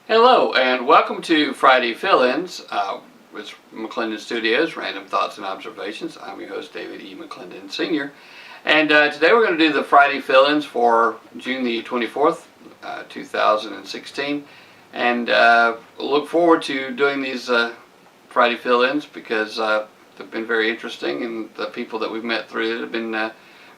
Hello and welcome to Friday Fill-Ins with McClendon Studios, Random Thoughts and Observations. I'm your host, David E. McClendon Sr. And today we're going to do the Friday Fill-Ins for June the 24th, 2016. And look forward to doing these Friday Fill-Ins because they've been very interesting, and the people that we've met through it have been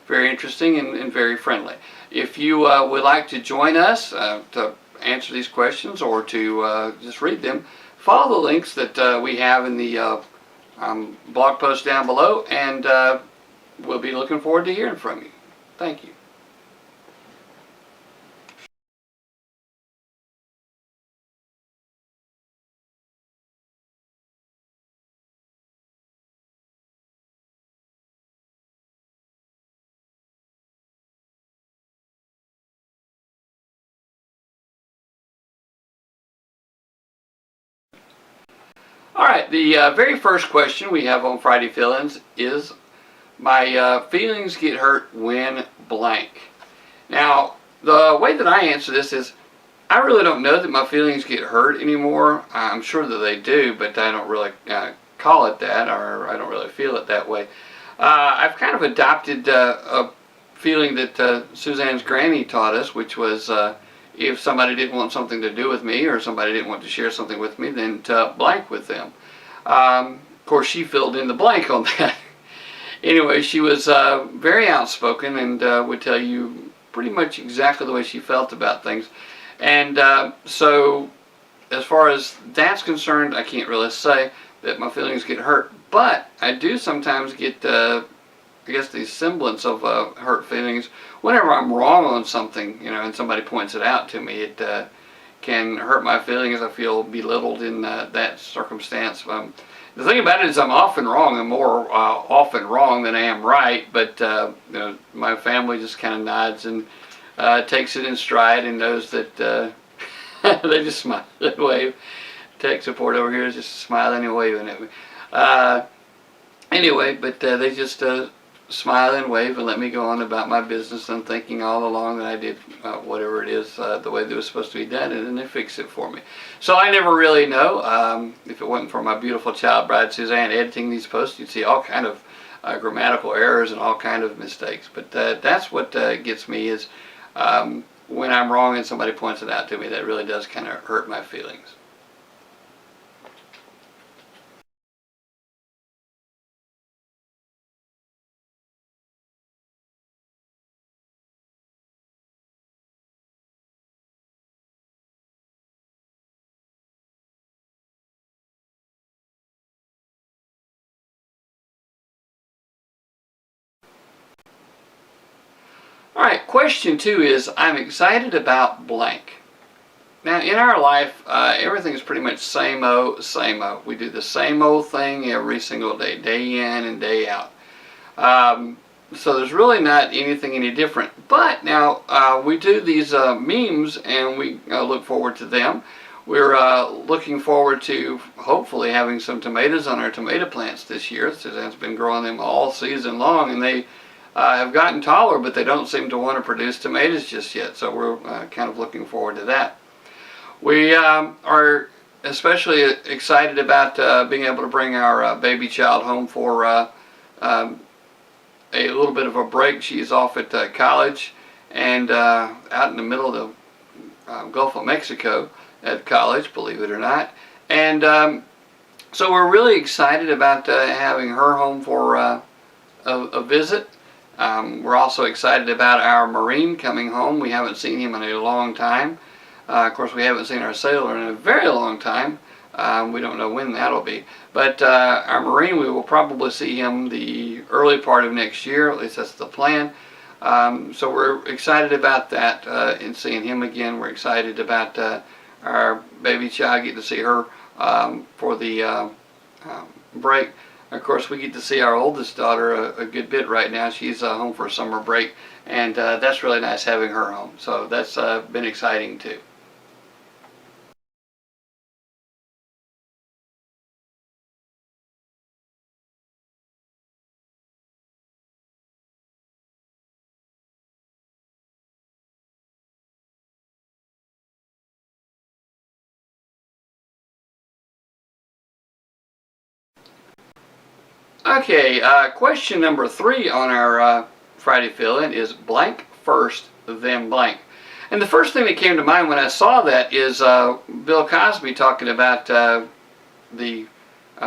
very interesting and very friendly. If you would like to join us to answer these questions or to just read them, follow the links that we have in the blog post down below, and we'll be looking forward to hearing from you. Thank you. Alright, the very first question we have on Friday Fill-Ins is, my feelings get hurt when blank. Now, the way that I answer this is, I really don't know that my feelings get hurt anymore. I'm sure that they do, but I don't really call it that, or I don't really feel it that way. I've kind of adopted a feeling that Suzanne's granny taught us, which was if somebody didn't want something to do with me, or somebody didn't want to share something with me, then to blank with them. Of course, she filled in the blank on that. Anyway, she was very outspoken and would tell you pretty much exactly the way she felt about things. And so, as far as that's concerned, I can't really say that my feelings get hurt. But I do sometimes get, I guess, the semblance of hurt feelings whenever I'm wrong on something, you know, and somebody points it out to me. It can hurt my feelings. I feel belittled in that circumstance. The thing about it is I'm often wrong. I'm more often wrong than I am right, but you know, my family just kind of nods and takes it in stride and knows that they just smile and wave. Tech support over here is just smiling and waving at me. Anyway, but they just smile and wave and let me go on about my business, and thinking all along that I did whatever it is the way that it was supposed to be done, and then they fix it for me. So I never really know. If it wasn't for my beautiful child bride Suzanne editing these posts, you'd see all kind of grammatical errors and all kind of mistakes. But that's what gets me is when I'm wrong and somebody points it out to me. That really does kind of hurt my feelings. Alright, question 2 is, I'm excited about blank. Now, in our life, everything is pretty much same old, same old. We do the same old thing every single day, day in and day out. So there's really not anything any different. But now, we do these memes, and we look forward to them. We're looking forward to hopefully having some tomatoes on our tomato plants this year. Suzanne's been growing them all season long, and they have gotten taller, but they don't seem to want to produce tomatoes just yet. So we're kind of looking forward to that. We are especially excited about being able to bring our baby child home for a little bit of a break. She's off at college and out in the middle of the Gulf of Mexico at college, believe it or not. And so we're really excited about having her home for a visit. We're also excited about our Marine coming home. We haven't seen him in a long time. Of course, we haven't seen our sailor in a very long time. We don't know when that'll be. But our Marine, we will probably see him the early part of next year. At least that's the plan. So we're excited about that and seeing him again. We're excited about our baby child, getting to see her for the break. Of course, we get to see our oldest daughter a good bit right now. She's home for a summer break, and that's really nice having her home. So that's been exciting too. Okay, question number 3 on our Friday fill-in is blank first, then blank. And the first thing that came to mind when I saw that is Bill Cosby talking about the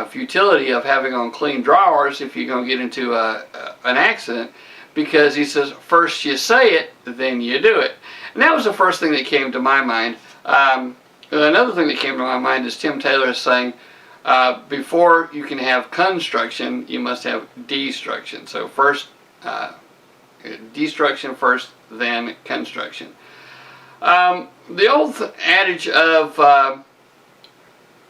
futility of having on clean drawers if you're going to get into an accident, because he says first you say it, then you do it. And that was the first thing that came to my mind. Another thing that came to my mind is Tim Taylor saying before you can have construction, you must have destruction. So first destruction first, then construction. The old adage of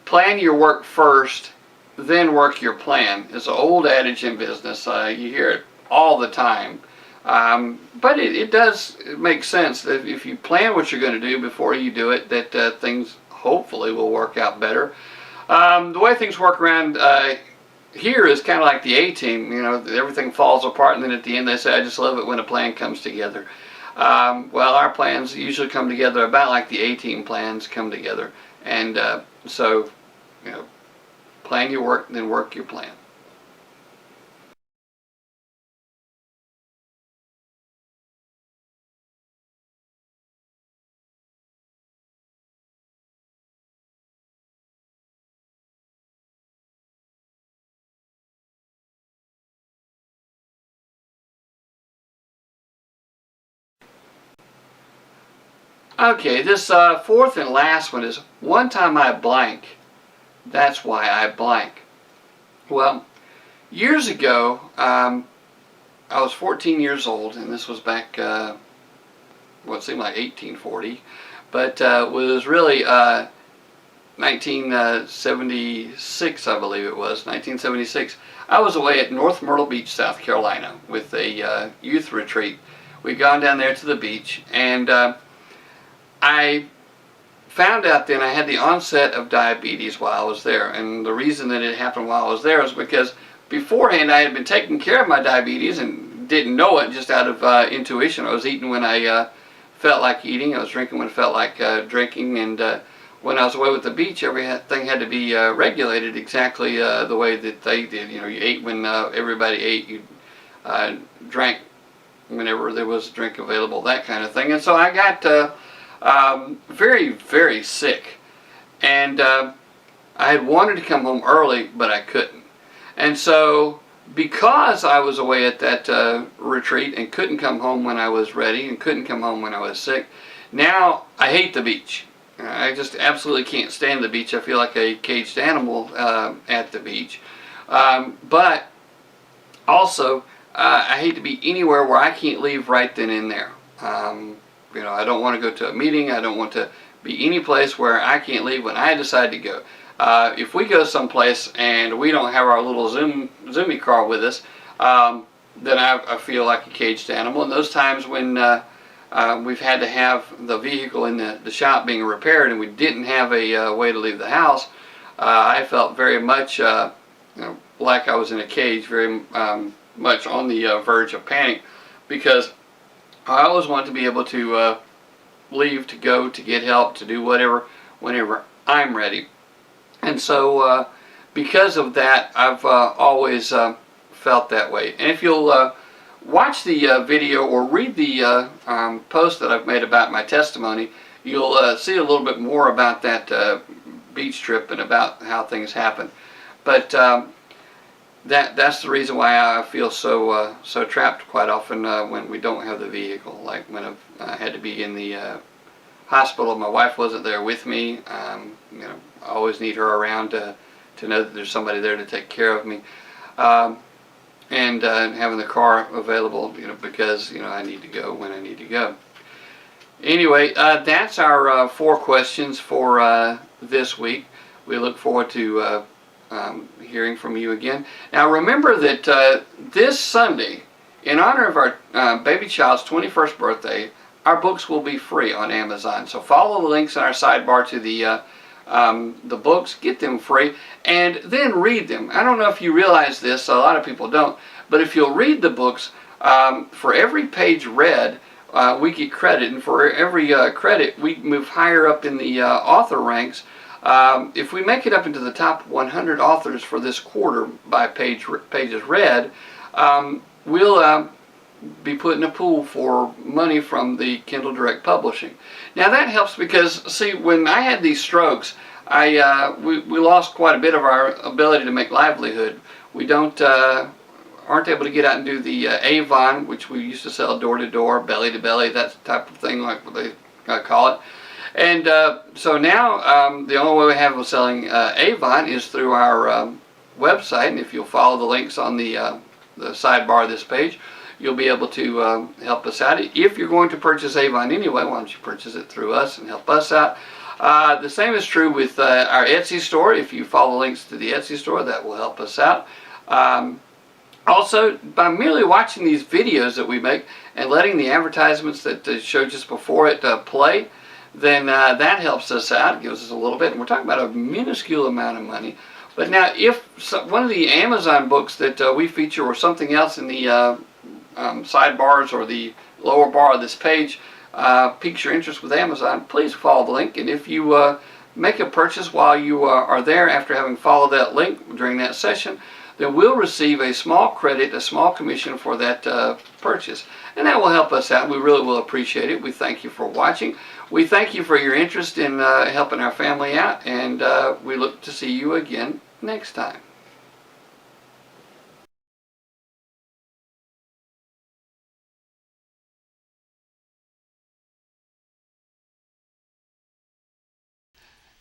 plan your work first, then work your plan is an old adage in business. You hear it all the time. But it does make sense that if you plan what you're going to do before you do it, that things hopefully will work out better. The way things work around here is kind of like the A-team. You know, everything falls apart, and then at the end they say, I just love it when a plan comes together. Well, our plans usually come together about like the A-team plans come together. And so, you know, plan your work, then work your plan. Okay, this fourth and last one is one time I blank, that's why I blank. Well, years ago, I was 14 years old, and this was back, what seemed like 1840, but was really 1976, I believe it was, 1976. I was away at North Myrtle Beach, South Carolina, with a youth retreat. We'd gone down there to the beach, and I found out then I had the onset of diabetes while I was there. And the reason that it happened while I was there was because beforehand I had been taking care of my diabetes and didn't know it, just out of intuition. I was eating when I felt like eating. I was drinking when I felt like drinking. And when I was away with the beach, everything had to be regulated exactly the way that they did. You know, you ate when everybody ate. You drank whenever there was a drink available, that kind of thing. And so I got very, very sick, and I had wanted to come home early, but I couldn't. And so because I was away at that retreat and couldn't come home when I was ready and couldn't come home when I was sick, now I hate the beach. I just absolutely can't stand the beach. I feel like a caged animal at the beach. But also I hate to be anywhere where I can't leave right then and there. You know, I don't want to go to a meeting. I don't want to be any place where I can't leave when I decide to go. If we go someplace and we don't have our little Zoomy car with us, then I feel like a caged animal. And those times when we've had to have the vehicle in the shop being repaired and we didn't have a way to leave the house, I felt very much you know, like I was in a cage, very much on the verge of panic, because I always want to be able to leave, to go, to get help, to do whatever, whenever I'm ready. And so because of that, I've always felt that way. And if you'll watch the video or read the post that I've made about my testimony, you'll see a little bit more about that beach trip and about how things happen. But that's the reason why I feel so trapped quite often when we don't have the vehicle. Like when I've had to be in the hospital, my wife wasn't there with me. You know, I always need her around to know that there's somebody there to take care of me. And having the car available, you know, because you know I need to go when I need to go. Anyway, that's our 4 questions for this week. We look forward to hearing from you again. Now remember that this Sunday, in honor of our baby child's 21st birthday, our books will be free on Amazon. So follow the links in our sidebar to the books, get them free, and then read them. I don't know if you realize this, a lot of people don't, but if you'll read the books, for every page read, we get credit, and for every credit, we move higher up in the author ranks If we make it up into the top 100 authors for this quarter by pages read, we'll be put in a pool for money from the Kindle Direct Publishing. Now that helps because, see, when I had these strokes, we lost quite a bit of our ability to make livelihood. We aren't able to get out and do the Avon, which we used to sell door to door, belly to belly, that type of thing, like what they call it. And so now the only way we have of selling Avon is through our website. And if you'll follow the links on the sidebar of this page, you'll be able to help us out. If you're going to purchase Avon anyway, why don't you purchase it through us and help us out? The same is true with our Etsy store. If you follow links to the Etsy store, that will help us out. Also, by merely watching these videos that we make and letting the advertisements that showed just before it play, then that helps us out, gives us a little bit. And we're talking about a minuscule amount of money. But now, if one of the Amazon books that we feature or something else in the sidebars or the lower bar of this page piques your interest with Amazon, please follow the link. And if you make a purchase while you are there after having followed that link during that session, then we'll receive a small credit, a small commission for that purchase. And that will help us out. We really will appreciate it. We thank you for watching. We thank you for your interest in helping our family out, and we look to see you again next time.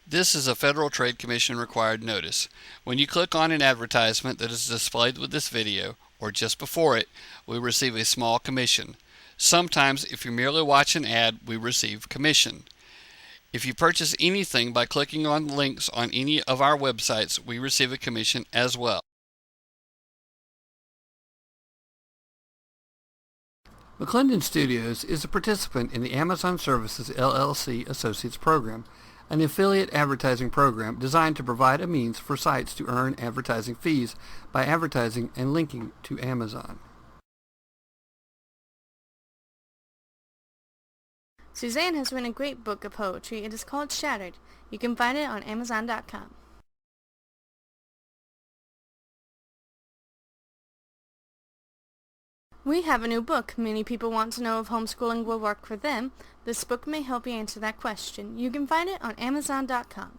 This is a Federal Trade Commission required notice. When you click on an advertisement that is displayed with this video, or just before it, we receive a small commission. Sometimes, if you merely watch an ad, we receive commission. If you purchase anything by clicking on links on any of our websites, we receive a commission as well. McClendon Studios is a participant in the Amazon Services LLC Associates Program, an affiliate advertising program designed to provide a means for sites to earn advertising fees by advertising and linking to Amazon. Suzanne has written a great book of poetry. It is called Shattered. You can find it on Amazon.com. We have a new book. Many people want to know if homeschooling will work for them. This book may help you answer that question. You can find it on Amazon.com.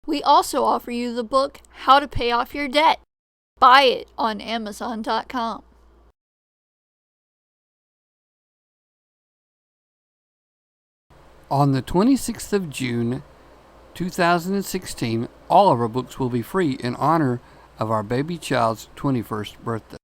We also offer you the book How to Pay Off Your Debt. Buy it on Amazon.com. On the 26th of June, 2016, all of our books will be free in honor of our baby child's 21st birthday.